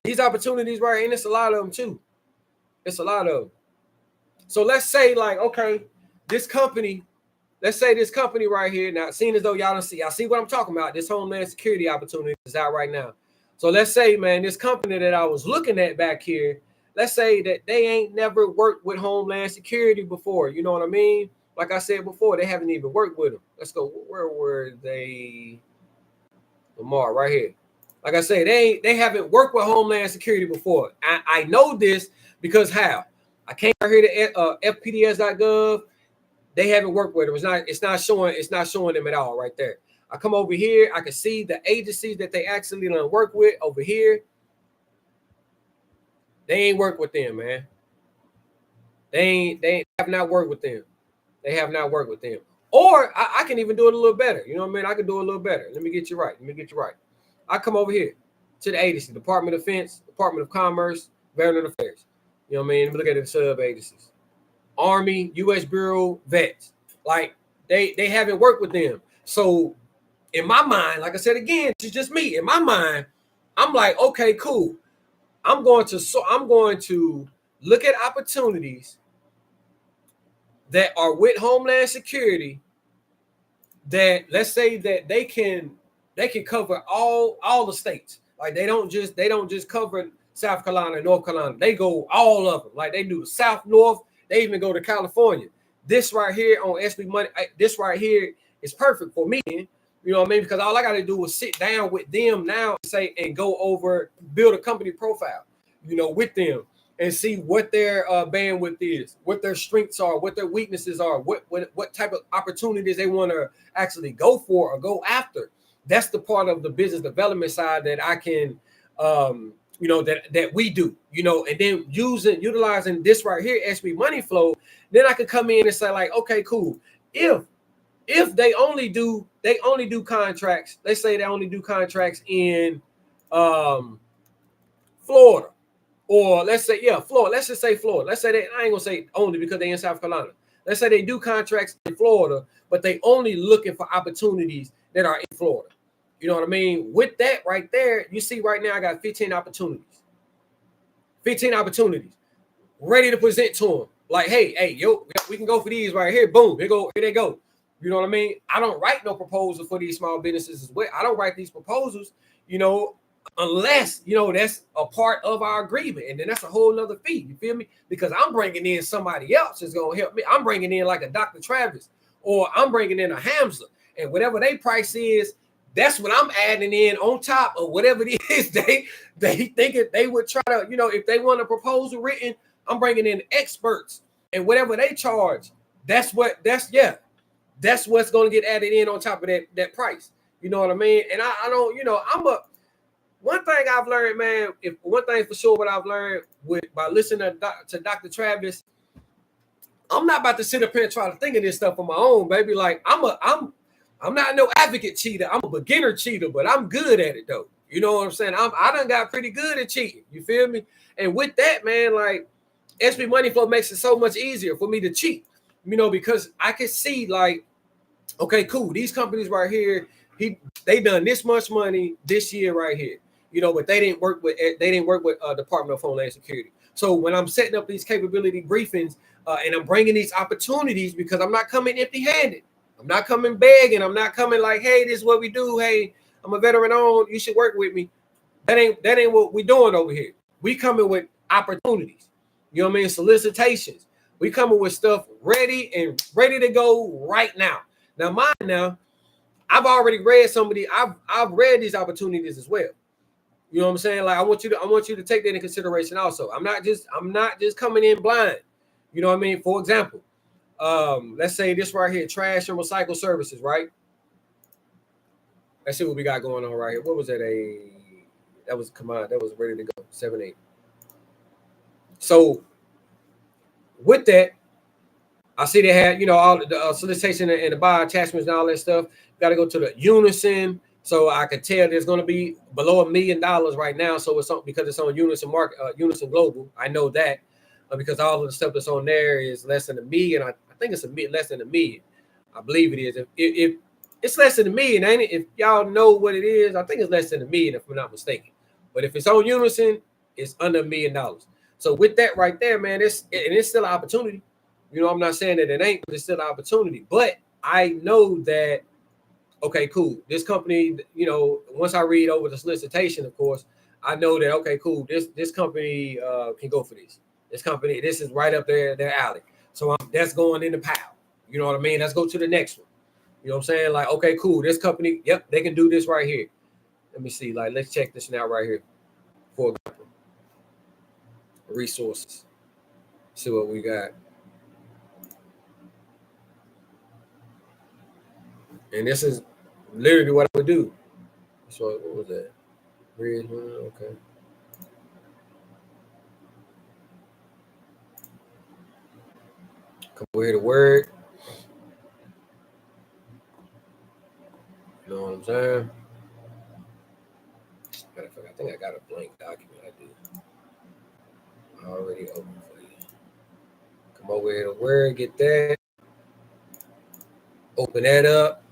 these opportunities right here, and it's a lot of them too. It's a lot of them. So let's say, like, okay, this company, let's say this company right here. Now, seeing as though y'all see what I'm talking about. This Homeland Security opportunity is out right now. So let's say, man, this company that I was looking at back here, let's say that they ain't never worked with Homeland Security before. You know what I mean? Like I said before, they haven't even worked with them. Let's go. Where were they? Lamar, right here. Like I say, they haven't worked with Homeland Security before. I know this because how? I came right here to fpds.gov. They haven't worked with them. It's not showing them at all right there. I come over here, I can see the agencies that they actually done work with over here. They ain't worked with them, man. They have not worked with them. They have not worked with them. Or I can even do it a little better. You know what I mean? I can do it a little better. Let me get you right. I come over here to the agency, Department of Defense, Department of Commerce, Veteran Affairs. You know what I mean? Let me look at the sub agencies. Army, U.S. Bureau, Vets. Like they haven't worked with them. So in my mind, like I said again, it's just me. In my mind, I'm like, okay, cool. I'm going to look at opportunities that are with Homeland Security that let's say that they can cover all the states. Like they don't just cover South Carolina, North Carolina. They go all of them. Like they do the South, North. They even go to California. This right here on SB Money, this right here is perfect for me. You know what I mean? Because all I got to do is sit down with them now and go over, build a company profile, with them and see what their bandwidth is, what their strengths are, what their weaknesses are, what type of opportunities they want to actually go for or go after. That's the part of the business development side that I can you know, that we do, you know, and then utilizing this right here, SB Money Flow, then I could come in and say like, okay, cool. If they only do contracts, let's say they only do contracts in Florida, or let's say, yeah, Florida. Let's just say Florida. Let's say I ain't gonna say only because they're in South Carolina. Let's say they do contracts in Florida, but they only looking for opportunities that are in Florida. You know what I mean? With that right there, you see right now I got 15 opportunities. 15 opportunities ready to present to them. Like, hey, yo, we can go for these right here. Boom, here they go. You know what I mean? I don't write no proposal for these small businesses as well. I don't write these proposals, you know, unless, you know, that's a part of our agreement. And then that's a whole nother fee. You feel me? Because I'm bringing in somebody else that's going to help me. I'm bringing in like a Dr. Travis, or I'm bringing in a Hamza, and whatever their price is, that's what I'm adding in on top of whatever it is they think they would try to, you know, if they want a proposal written, I'm bringing in experts, and whatever they charge, that's what's going to get added in on top of that price. You know what I mean? And I don't, you know, one thing I've learned, man, one thing for sure, what I've learned by listening to Dr. Travis, I'm not about to sit up here and try to think of this stuff on my own, baby. Like I'm not no advocate cheater. I'm a beginner cheater, but I'm good at it though. You know what I'm saying? I done got pretty good at cheating. You feel me? And with that, man, like SB Money Flow makes it so much easier for me to cheat, you know, because I can see like, okay, cool. These companies right here, they done this much money this year right here, you know, but they didn't work with Department of Homeland Security. So when I'm setting up these capability briefings and I'm bringing these opportunities, because I'm not coming empty-handed. I'm not coming begging. I'm not coming like, hey, this is what we do. Hey, I'm a veteran owned. You should work with me. That ain't what we doing over here. We coming with opportunities. You know what I mean? Solicitations. We coming with stuff ready to go right now. Now, I've already read I've read these opportunities as well. You know what I'm saying? Like I want you to take that in consideration also. I'm not just coming in blind. You know what I mean? For example, let's say this right here, trash and recycle services, right? Let's see what we got going on right here. What was that? That was command. That was ready to go. 7-8. So with that, I see they had, you know, all the solicitation and the buy attachments and all that stuff. Got to go to the Unison. So I can tell there's going to be below $1 million right now. So it's because it's on Unison Market, Unison Global. I know that because all of the stuff that's on there is less than $1 million. I think it's less than $1 million. I believe it is. If it's less than $1 million, ain't it? If y'all know what it is, I think it's less than $1 million, if I'm not mistaken. But if it's on Unison, it's under $1 million. So with that right there, man, it's still an opportunity. You know, I'm not saying that it ain't, but it's still an opportunity. But I know that, okay, cool. This company, you know, once I read over the solicitation, of course, I know that, okay, cool. This company can go for this. This is right up their alley. So that's going in the pile. You know what I mean? Let's go to the next one. You know what I'm saying? Like, okay, cool. This company, yep, they can do this right here. Let me see. Like, let's check this now right here. For example, resources. See what we got. And this is literally what I would do. So what was that? Okay. Come over here to Word. You know what I'm saying? Matter of fact, I think I got a blank document. I do. Already open for you. Come over here to Word, get that. Open that up.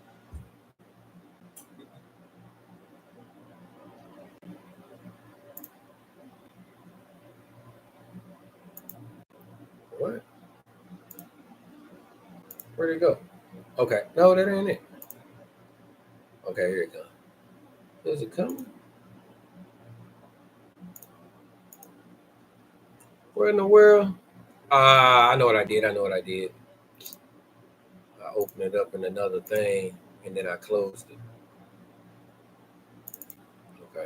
What? Where'd it go? Okay. No, that ain't it. Okay, here it goes. Is it coming? Where in the world? I know what I did. I opened it up in another thing, and then I closed it. Okay.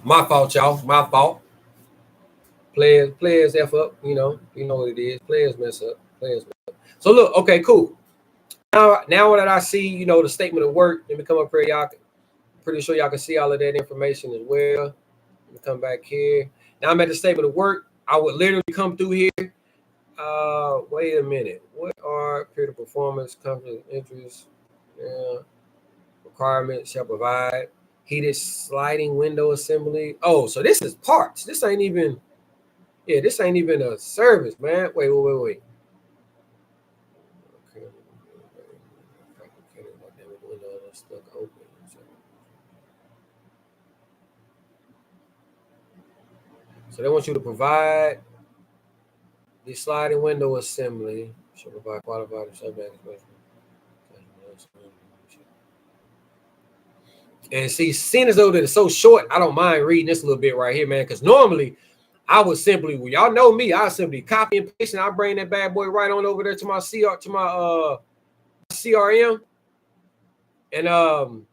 My fault, y'all. My fault. Players F up, you know what it is. Players mess up. So look, okay, cool. Now that I see, you know, the statement of work, let me come up here, y'all. pretty sure y'all can see all of that information as well. Let me come back here. Now I'm at the statement of work. I would literally come through here. Wait a minute. What are period performance, conflict of interest, requirements shall provide heated sliding window assembly? Oh, so this is parts. This ain't even, this ain't even a service, man. Wait. Okay. Stuck open. So they want you to provide the sliding window assembly. Should provide qualified subject. And see, seeing as though that it's so short, I don't mind reading this a little bit right here, man. Because normally I would simply, well, y'all know me, I simply copy and paste, and I bring that bad boy right on over there to my CRM and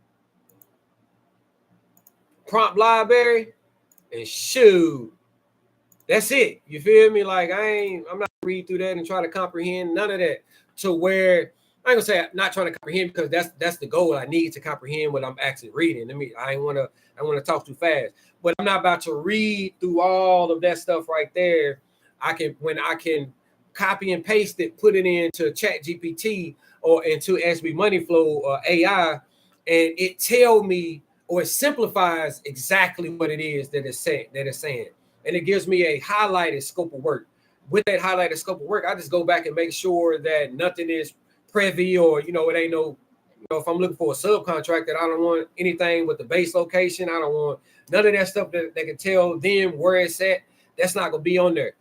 prompt library, and shoot, that's it. You feel me? Like I'm not read through that and try to comprehend none of that to where I ain't gonna say I'm not trying to comprehend, because that's the goal. I need to comprehend what I'm actually reading. I want to talk too fast, but I'm not about to read through all of that stuff right there. When I can copy and paste it, put it into ChatGPT or into SB Moneyflow or AI, and it tell me, or it simplifies exactly what it is that it's saying. And it gives me a highlighted scope of work. With that highlighted scope of work, I just go back and make sure that nothing is privy, or it ain't no, if I'm looking for a subcontractor, I don't want anything with the base location. I don't want none of that stuff that can tell them where it's at. That's not gonna be on there.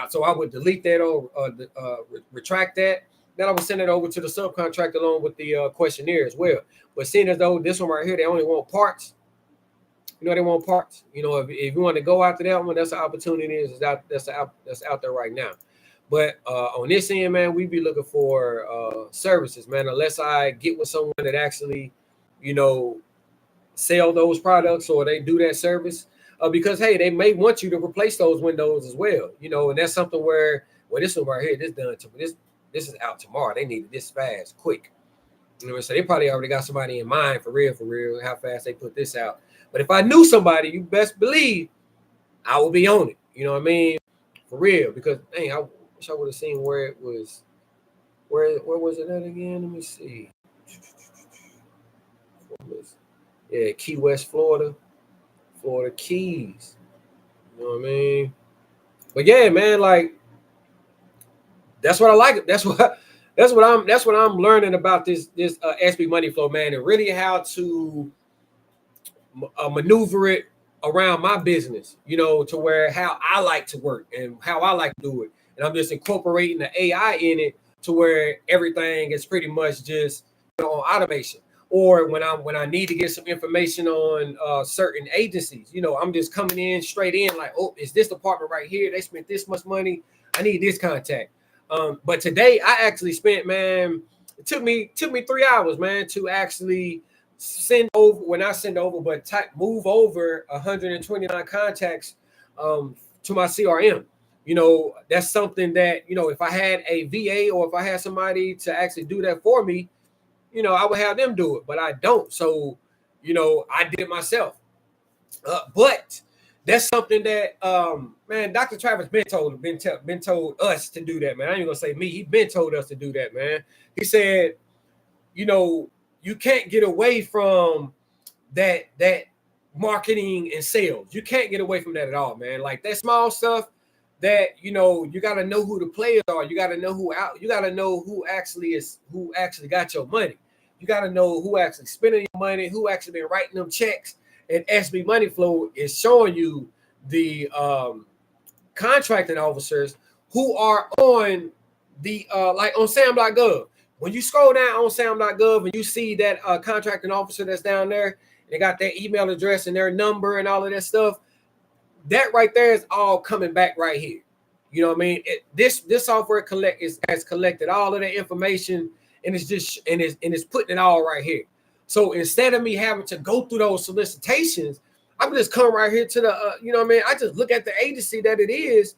So I would delete that or retract that. Then I would send it over to the subcontractor along with the questionnaire as well. But seeing as though this one right here, they only want parts. They want parts. If you want to go after that one, that's the opportunity. That's out there right now. But on this end, man, we be looking for services, man. Unless I get with someone that actually, sell those products, or they do that service, because hey, they may want you to replace those windows as well. And that's something where, well, this one right here, this is out tomorrow. They need it this fast, quick. So they probably already got somebody in mind for real, how fast they put this out. But if I knew somebody, you best believe I would be on it. You know what I mean? For real. Because dang, I wish I would have seen where it was. Where was it at again? Let me see. Yeah, Key West, Florida. Florida Keys. You know what I mean? But yeah, man, like that's what I like. That's what I'm learning about this SB Moneyflow, man, and really how to maneuver it around my business, to where how I like to work and how I like to do it. And I'm just incorporating the AI in it to where everything is pretty much just on automation. Or when I need to get some information on certain agencies, I'm just coming in straight in like, oh, is this department right here? They spent this much money. I need this contact. But today I actually spent, man, it took me 3 hours, man, to actually move over 129 contacts to my CRM. That's something that, if I had a VA or if I had somebody to actually do that for me, I would have them do it, but I don't. So, I did it myself. But that's something that, man, Dr. Travis been told us to do that, man. I ain't gonna say me. He been told us to do that, man. He said, you can't get away from that marketing and sales. You can't get away from that at all, man. Like that small stuff that, you got to know who the players are. You got to know who actually got your money. You got to know who actually spending your money, who actually been writing them checks. And SB Moneyflow is showing you the contracting officers who are on the like on SAM.gov. When you scroll down on SAM.gov and you see that contracting officer that's down there, they got their email address and their number and all of that stuff. That right there is all coming back right here. You know what I mean? This software has collected all of that information, and it's putting it all right here. So instead of me having to go through those solicitations, I'm just come right here to the you know what I mean? I just look at the agency that it is,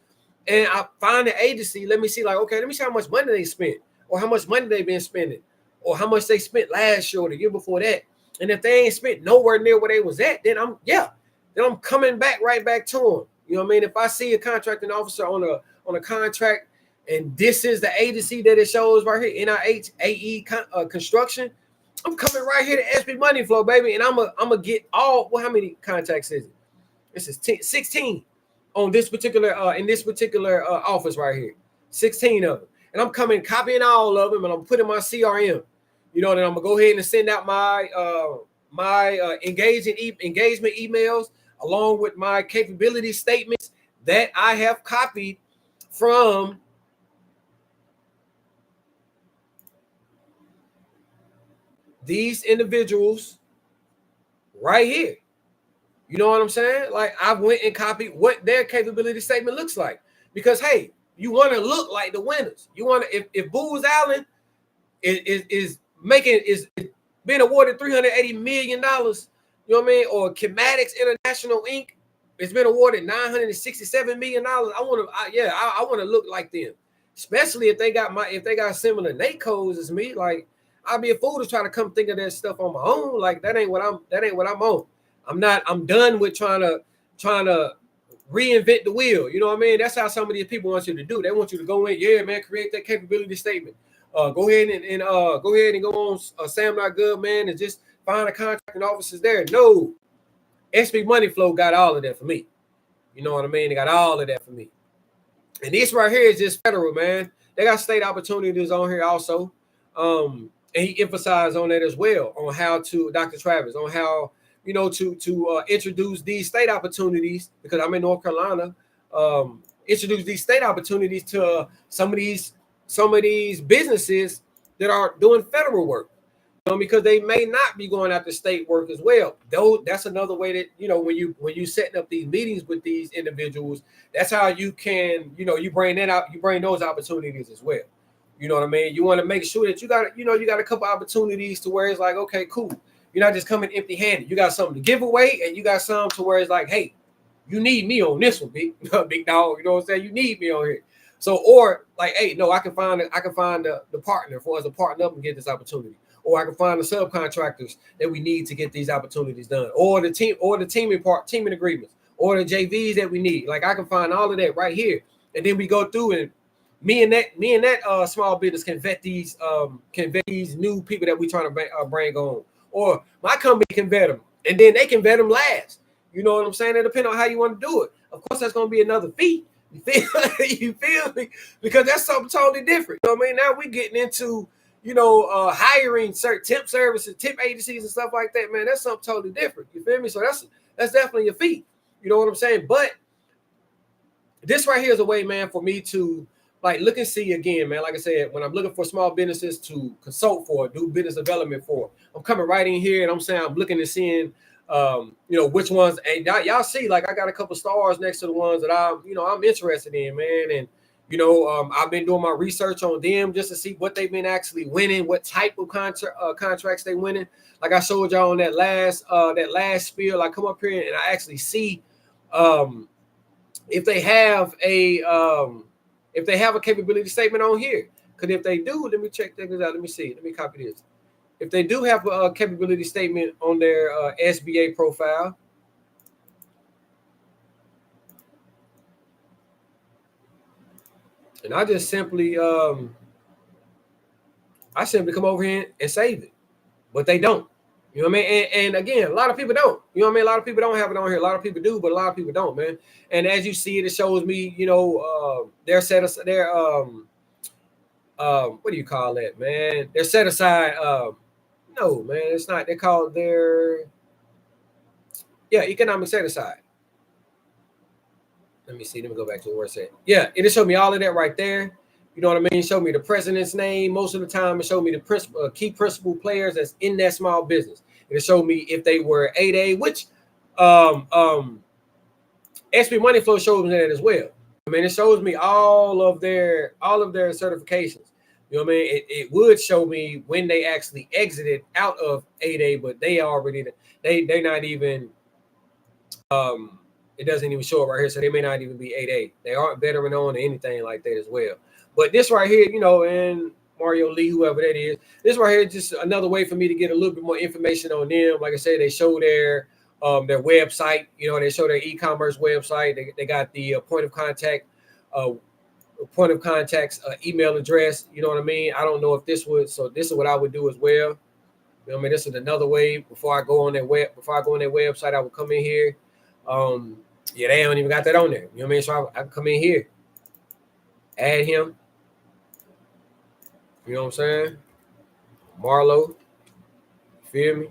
and I find the agency. Let me see, like, okay, let me see how much money they spent, or how much money they've been spending, or how much they spent last year or the year before that. And if they ain't spent nowhere near where they was at, then I'm coming back right back to them. You know what I mean? If I see a contracting officer on a contract, and this is the agency that it shows right here, NIH AE Construction, I'm coming right here to SB Money Flow, baby, and I'm gonna get all. Well, how many contacts is it? This is 16 on this particular in this particular office right here. 16 of them, and I'm coming copying all of them, and I'm putting my CRM. You know, then I'm gonna go ahead and send out my engagement emails along with my capability statements that I have copied from these individuals right here. You know what I'm saying? Like, I went and copied what their capability statement looks like, because hey, you want to look like the winners. You want to, if Booz Allen is being awarded $380 million, you know what I mean? Or Chematics International Inc. It's been awarded $967 million. I want to look like them, especially if they got similar NAICS codes as me. Like, I'd be a fool to try to come think of that stuff on my own. Like, that ain't what I'm on. I'm done with trying to reinvent the wheel. You know what I mean? That's how some of these people want you to do. They want you to go in, yeah, man, create that capability statement. Go ahead and go on SAM.gov, man, and just find the contracting officers there. No, SB Money Flow got all of that for me. You know what I mean? They got all of that for me. And this right here is just federal, man. They got state opportunities on here also. And he emphasized on that as well, on how to, Dr. Travis, on how, you know, to introduce these state opportunities, because I'm in North Carolina, introduce these state opportunities to some of these businesses that are doing federal work, because they may not be going after state work as well. Though that's another way that, you know, when you setting up these meetings with these individuals, that's how you can, you know, you bring those opportunities as well. You know what I mean? You want to make sure that you got a couple opportunities to where it's like, okay, cool. You're not just coming empty-handed. You got something to give away, and you got some to where it's like, hey, you need me on this one, big dog. You know what I'm saying? You need me on here. So, or like, hey, no, I can find the partner for us to partner up and get this opportunity, or I can find the subcontractors that we need to get these opportunities done, or the teaming agreements, or the JVs that we need. Like, I can find all of that right here, and then we go through, and me and that small business can vet these new people that we trying to bring on. Or my company can vet them, and then they can vet them last. You know what I'm saying? It depends on how you want to do it. Of course, that's going to be another fee. You feel me? Because that's something totally different. You know what I mean? Now we're getting into, you know, hiring certain temp services, temp agencies and stuff like that, man. That's something totally different. You feel me? So that's definitely a fee. You know what I'm saying? But this right here is a way, man, for me to, like, look and see again, man. Like I said, when I'm looking for small businesses to consult for, do business development for, I'm coming right in here and I'm saying, I'm looking and seeing, you know, which ones. And y'all see, like, I got a couple stars next to the ones that I'm interested in, man. And, you know, I've been doing my research on them just to see what they've been actually winning, what type of contracts they winning. Like I showed y'all on that last spiel, I come up here and I actually see if they have a capability statement on here. Because if they do, let me check this out. Let me see. Let me copy this. If they do have a capability statement on their SBA profile, and I just simply come over here and save it, but they don't. You know what I mean? And again, a lot of people don't. You know what I mean? A lot of people don't have it on here. A lot of people do, but a lot of people don't, man. And as you see it, it shows me, you know, they're set aside. What do you call that, man? They're set aside. No, man, it's not. They call their economic set aside. Let me see. Let me go back to where it's at. Yeah, it showed me all of that right there. You know what I mean? It showed me the president's name. Most of the time, it showed me the key principal players that's in that small business. It showed me if they were 8A, which SB Money Flow shows me that as well. I mean, it shows me all of their certifications. You know what I mean? It would show me when they actually exited out of 8A, but they're not even it doesn't even show it right here, so they may not even be 8A. They aren't veteran owned or anything like that as well. But this right here, you know, and Mario Lee, whoever that is. This right here is just another way for me to get a little bit more information on them. Like I said, they show their website. You know, they show their e-commerce website. They got the point of contact, email address. You know what I mean? I don't know if this would. So this is what I would do as well. You know what I mean? This is another way before I go on their website, I would come in here. Yeah, they don't even got that on there. You know what I mean? So I come in here, add him. You know what I'm saying? Marlo. Feel me?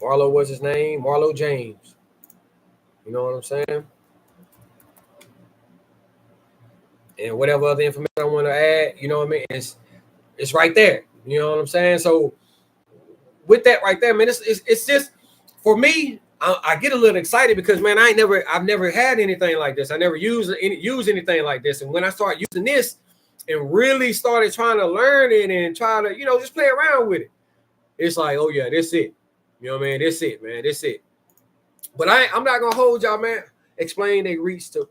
Marlo was his name. Marlo James. You know what I'm saying? And whatever other information I want to add, you know what I mean? It's right there. You know what I'm saying? So with that right there, man, it's just for me. I get a little excited because, man, I've never had anything like this. I never use anything like this. And when I start using this and really started trying to learn it and try to, you know, just play around with it, it's like, oh yeah, that's it. You know what I mean? That's it, man. That's it. But I'm not gonna hold y'all, man. Explain they reached the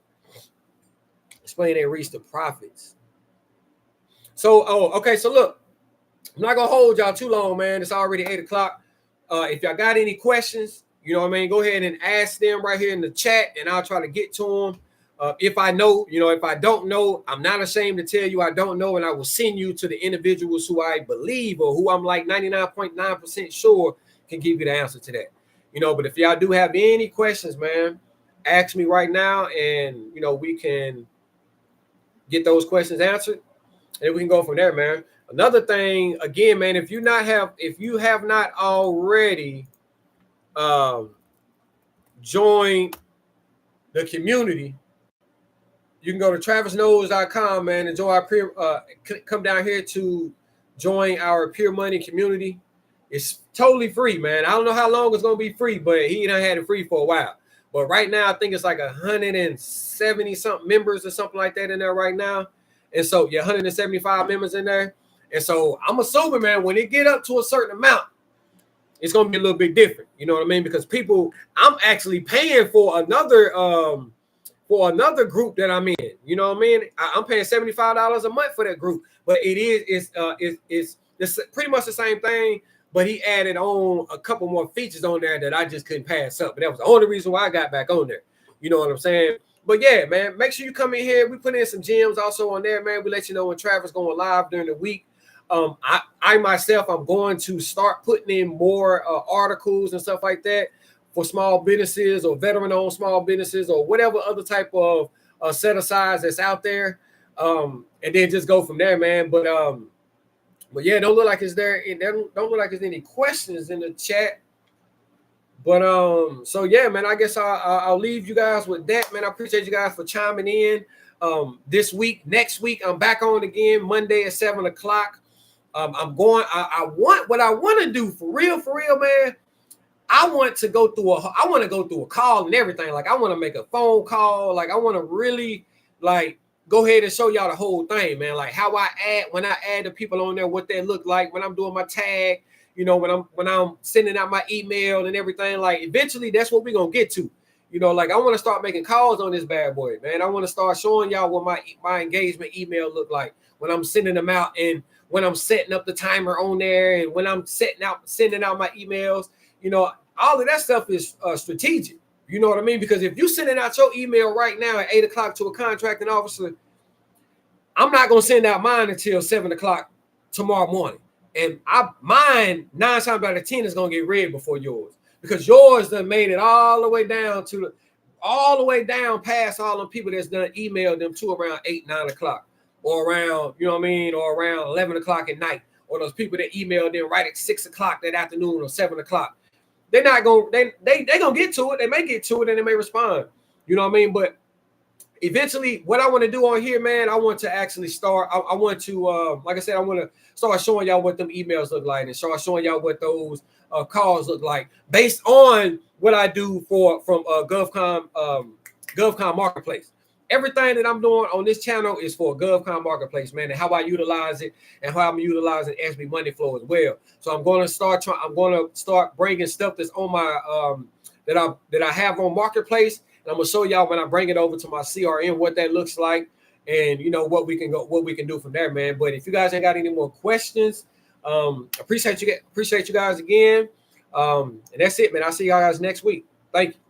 profits. So, okay. So look, I'm not gonna hold y'all too long, man. It's already 8 o'clock. If y'all got any questions, you know what I mean, go ahead and ask them right here in the chat, and I'll try to get to them. If I know, you know, if I don't know, I'm not ashamed to tell you I don't know, and I will send you to the individuals who I believe or who I'm like 99.9% sure can give you the answer to that. You know, but if y'all do have any questions, man, ask me right now, and you know, we can get those questions answered, and we can go from there, man. Another thing, again, man, if you have not already joined the community, you can go to travisknows.com, man, and join our come down here to join our Pure Money community. It's totally free, man. I don't know how long it's gonna be free, but he done had it free for a while. But right now, I think it's like 170 something members or something like that in there right now. And so, yeah, 175 members in there. And so I'm assuming, man, when it get up to a certain amount, it's gonna be a little bit different. You know what I mean? Because I'm actually paying for another group that I'm in. You know what I mean? I'm paying $75 a month for that group, but it's pretty much the same thing. But he added on a couple more features on there that I just couldn't pass up. But that was the only reason why I got back on there. You know what I'm saying? But yeah, man, make sure you come in here. We put in some gems also on there, man. We let you know when Travis going live during the week. I myself, I'm going to start putting in more articles and stuff like that for small businesses or veteran-owned small businesses or whatever other type of set asides that's out there, and then just go from there, man. But yeah, don't look like it's there. Don't look like there's any questions in the chat. But so yeah, man, I guess I'll leave you guys with that, man. I appreciate you guys for chiming in. This week, next week, I'm back on again Monday at 7 o'clock. I'm going. I want to do for real, man. I want to go through a call and everything. Like I want to make a phone call. Like I want to really like go ahead and show y'all the whole thing, man. Like how when I add the people on there, what they look like when I'm doing my tag. You know, when I'm sending out my email and everything. Like eventually, that's what we're gonna get to. You know, like I want to start making calls on this bad boy, man. I want to start showing y'all what my engagement email look like when I'm sending them out and when I'm setting up the timer on there and when I'm sending out my emails. You know, all of that stuff is strategic. You know what I mean? Because if you're sending out your email right now at 8 o'clock to a contracting officer, I'm not going to send out mine until 7 o'clock tomorrow morning. And mine 9 times out of 10 is going to get read before yours. Because yours done made it all the way down past all the people that's done emailed them to around 8, 9 o'clock. Or around, you know what I mean, or around 11 o'clock at night. Or those people that emailed them right at 6 o'clock that afternoon or 7 o'clock. They're not going to, they going to get to it. They may get to it and they may respond. You know what I mean? But eventually, what I want to do on here, man, I want to actually start. I want to, like I said, I want to start showing y'all what them emails look like and start showing y'all what those calls look like based on what I do from GovCon Marketplace. Everything that I'm doing on this channel is for GovCon Marketplace, man, and how I utilize it and how I'm utilizing SB Money Flow as well. So I'm going to start bringing stuff that's on my that I have on Marketplace. And I'm gonna show y'all when I bring it over to my CRM what that looks like. and what we can do from there, man. But if you guys ain't got any more questions, appreciate you guys again. And that's it, man. I'll see y'all guys next week. Thank you.